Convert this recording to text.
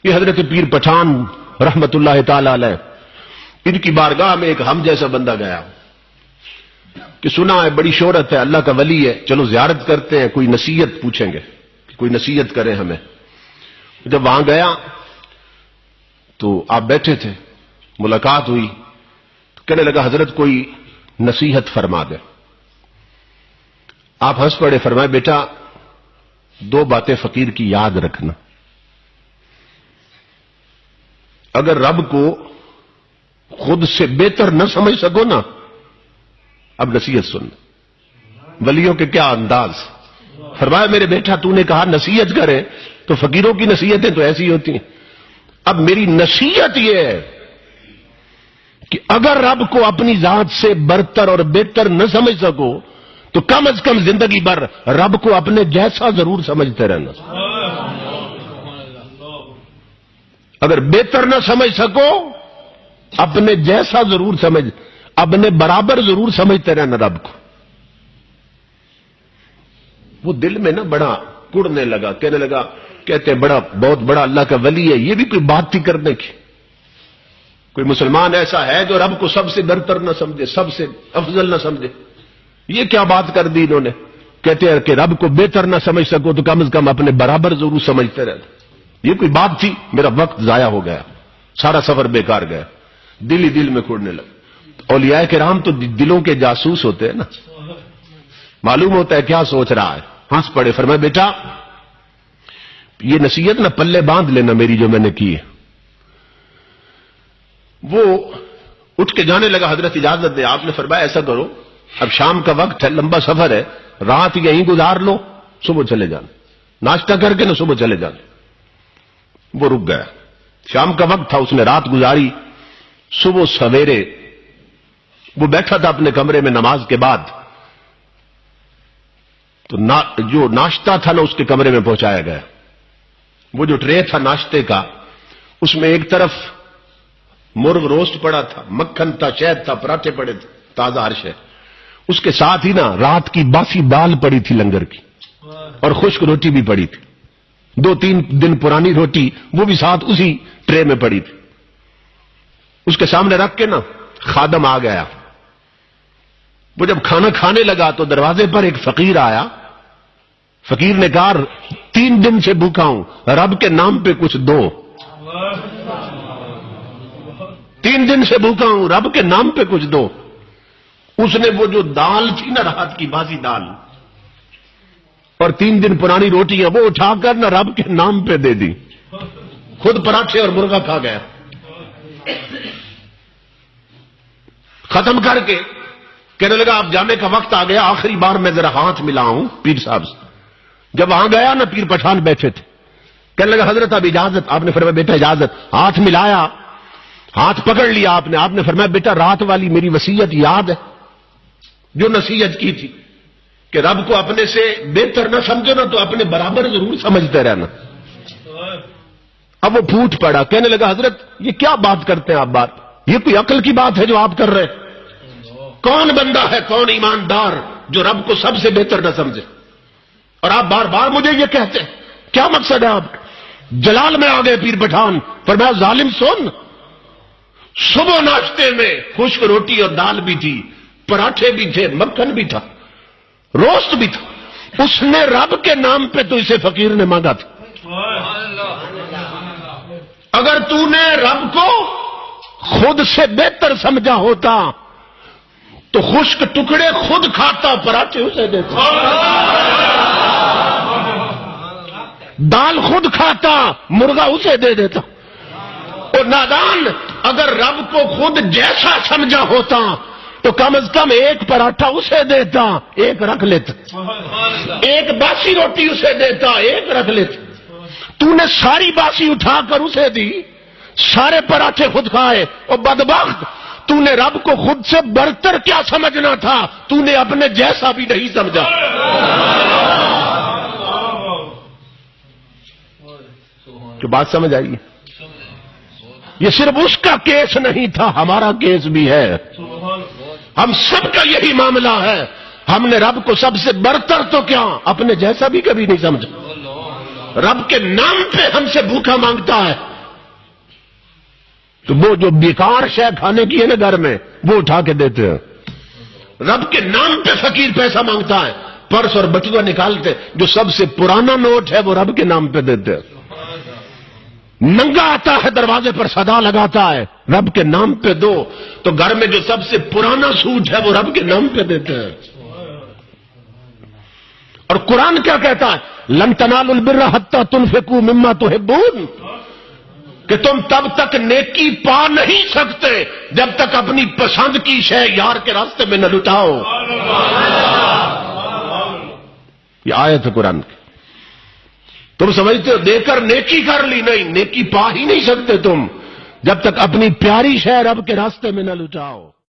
یہ حضرت پیر پٹھان رحمت اللہ تعالی علیہ، ان کی بارگاہ میں ایک ہم جیسا بندہ گیا کہ سنا ہے بڑی شہرت ہے، اللہ کا ولی ہے، چلو زیارت کرتے ہیں، کوئی نصیحت پوچھیں گے، کوئی نصیحت کرے ہمیں۔ جب وہاں گیا تو آپ بیٹھے تھے، ملاقات ہوئی تو کہنے لگا حضرت کوئی نصیحت فرما دے۔ آپ ہنس پڑے، فرمائے بیٹا 2 باتیں فقیر کی یاد رکھنا، اگر رب کو خود سے بہتر نہ سمجھ سکو نا، اب نصیحت سن، ولیوں کے کیا انداز۔ فرمایا میرے بیٹا تو نے کہا نصیحت کرے، تو فقیروں کی نصیحتیں تو ایسی ہوتی ہیں، اب میری نصیحت یہ ہے کہ اگر رب کو اپنی ذات سے برتر اور بہتر نہ سمجھ سکو تو کم از کم زندگی بھر رب کو اپنے جیسا ضرور سمجھتے رہنا۔ اگر بہتر نہ سمجھ سکو اپنے جیسا ضرور سمجھ، اپنے برابر ضرور سمجھتے رہنا رب کو۔ وہ دل میں نا بڑا کڑنے لگا، کہنے لگا کہتے بہت بڑا اللہ کا ولی ہے، یہ بھی کوئی بات تھی کرنے کی؟ کوئی مسلمان ایسا ہے جو رب کو سب سے برتر نہ سمجھے، سب سے افضل نہ سمجھے؟ یہ کیا بات کر دی انہوں نے؟ کہتے ہیں کہ رب کو بہتر نہ سمجھ سکو تو کم از کم اپنے برابر ضرور سمجھتے رہنا۔ یہ کوئی بات تھی؟ میرا وقت ضائع ہو گیا، سارا سفر بیکار گیا، دل ہی دل میں کھوڑنے لگا۔ اولیاء کرام تو دلوں کے جاسوس ہوتے ہیں نا، معلوم ہوتا ہے کیا سوچ رہا ہے۔ ہنس پڑے، فرمایا بیٹا یہ نصیحت نہ پلے باندھ لینا میری جو میں نے کی ہے۔ وہ اٹھ کے جانے لگا، حضرت اجازت دے۔ آپ نے فرمایا ایسا کرو، اب شام کا وقت ہے، لمبا سفر ہے، رات یہیں گزار لو، صبح چلے جانا، ناشتہ کر کے نہ صبح چلے جانا۔ وہ رک گیا، شام کا وقت تھا، اس نے رات گزاری۔ صبح سویرے وہ بیٹھا تھا اپنے کمرے میں نماز کے بعد، تو جو ناشتہ تھا نا اس کے کمرے میں پہنچایا گیا۔ وہ جو ٹرے تھا ناشتے کا، اس میں ایک طرف مرغ روسٹ پڑا تھا، مکھن تھا، شہد تھا، پراٹھے پڑے تھے، تازہ ہر شے۔ اس کے ساتھ ہی نا رات کی باسی دال پڑی تھی لنگر کی، اور خشک روٹی بھی پڑی تھی، 2-3 دن پرانی روٹی، وہ بھی ساتھ اسی ٹرے میں پڑی تھی۔ اس کے سامنے رکھ کے نا خادم آ گیا۔ وہ جب کھانا کھانے لگا تو دروازے پر ایک فقیر آیا۔ فقیر نے کہا 3 دن سے بھوکا ہوں، رب کے نام پہ کچھ دو۔ 3 دن سے بھوکا ہوں، رب کے نام پہ کچھ دو۔ اس نے وہ جو دال تھی نا رات کی باسی دال اور 3 دن پرانی روٹیاں، وہ اٹھا کر نہ رب کے نام پہ دے دی، خود پراٹھے اور مرغا کھا گیا۔ ختم کر کے کہنے لگا اب جانے کا وقت آ گیا، آخری بار میں ذرا ہاتھ ملاؤں پیر صاحب سے۔ جب وہاں گیا نا پیر پٹھان بیٹھے تھے، کہنے لگا حضرت اب اجازت۔ آپ نے فرمایا بیٹا اجازت۔ ہاتھ ملایا، ہاتھ پکڑ لیا آپ نے۔ آپ نے فرمایا بیٹا رات والی میری وصیت یاد ہے جو نصیحت کی تھی کہ رب کو اپنے سے بہتر نہ سمجھو نا تو اپنے برابر ضرور سمجھتے رہنا۔ اب وہ پھوٹ پڑا، کہنے لگا حضرت یہ کیا بات کرتے ہیں آپ؟ بات یہ کوئی عقل کی بات ہے جو آپ کر رہے ہیں؟ کون بندہ ہے، کون ایماندار جو رب کو سب سے بہتر نہ سمجھے؟ اور آپ بار بار مجھے یہ کہتے ہیں، کیا مقصد ہے آپ؟ جلال میں آ گئے پیر پٹھان، فرمایا ظالم سن، صبح ناشتے میں خشک روٹی اور دال بھی تھی، پراٹھے بھی تھے، مکھن بھی تھا، روسٹ بھی تھا، اس نے رب کے نام پہ تو اسے فقیر نے مانگا تھا۔ اگر تو نے رب کو خود سے بہتر سمجھا ہوتا تو خشک ٹکڑے خود کھاتا، پراٹھے اسے دیتا، دال خود کھاتا، مرغا اسے دے دیتا۔ اور نادان اگر رب کو خود جیسا سمجھا ہوتا تو کم از کم ایک پراٹھا اسے دیتا، ایک رکھ لیتا، ایک باسی روٹی اسے دیتا، ایک رکھ لیتا۔ تو نے ساری باسی اٹھا کر اسے دی، سارے پراٹھے خود کھائے، اور بدبخت تو نے رب کو خود سے برتر کیا سمجھنا تھا، تو نے اپنے جیسا بھی نہیں سمجھا۔ جو بات سمجھ آئی؟ یہ صرف اس کا کیس نہیں تھا، ہمارا کیس بھی ہے، ہم سب کا یہی معاملہ ہے۔ ہم نے رب کو سب سے برتر تو کیا اپنے جیسا بھی کبھی نہیں سمجھا۔ رب کے نام پہ ہم سے بھوکا مانگتا ہے، تو وہ جو بیکار شے کھانے کی ہے نا گھر میں وہ اٹھا کے دیتے ہیں. رب کے نام پہ فقیر پیسہ مانگتا ہے, پرس اور بٹوا نکالتے, جو سب سے پرانا نوٹ ہے وہ رب کے نام پہ دیتے ہیں. ننگا آتا ہے دروازے پر صدا لگاتا ہے, رب کے نام پہ دو, تو گھر میں جو سب سے پرانا سوٹ ہے وہ رب کے نام پہ دیتے ہیں. اور قرآن کیا کہتا ہے, لن تنالوا البر حتی تنفقوا مما تحبون, کہ تم تب تک نیکی پا نہیں سکتے جب تک اپنی پسند کی شے یار کے راستے میں نہ لٹاؤ. یہ آیت ہے قرآن کی. تم سمجھتے ہو دے کر نیکی کر لی, نہیں, نیکی پا ہی نہیں سکتے تم جب تک اپنی پیاری شے رب کے راستے میں نہ لٹاؤ.